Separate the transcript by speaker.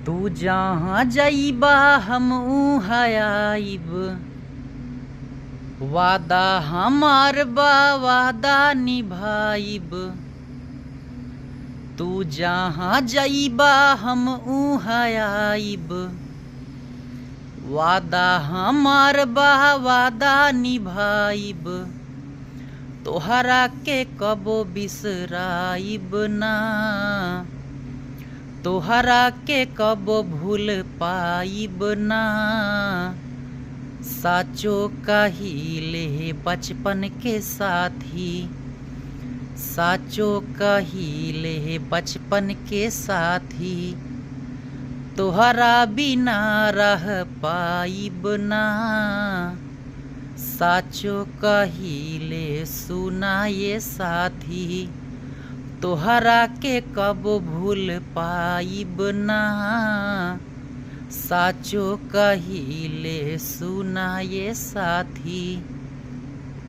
Speaker 1: तू जहाँ जाइबा हम उहाँ आइब, वादा हमार बा वादा निभाइब। तू जहाँ जाइबा हम उहाँ आइब, वादा हमार बा वादा निभाइब। तोहरा के कबो बिसराइब ना, तोहरा के कबो भूल पाइब ना। साचो कहिले बचपन के साथी, साचो कहिले बचपन के साथी। तोहरा बिना रह पाइब ना, साचो कहिले सुना ये साथी। तोहरा के कब भूल पाइब ना, साचो कहिले सुना ये साथी।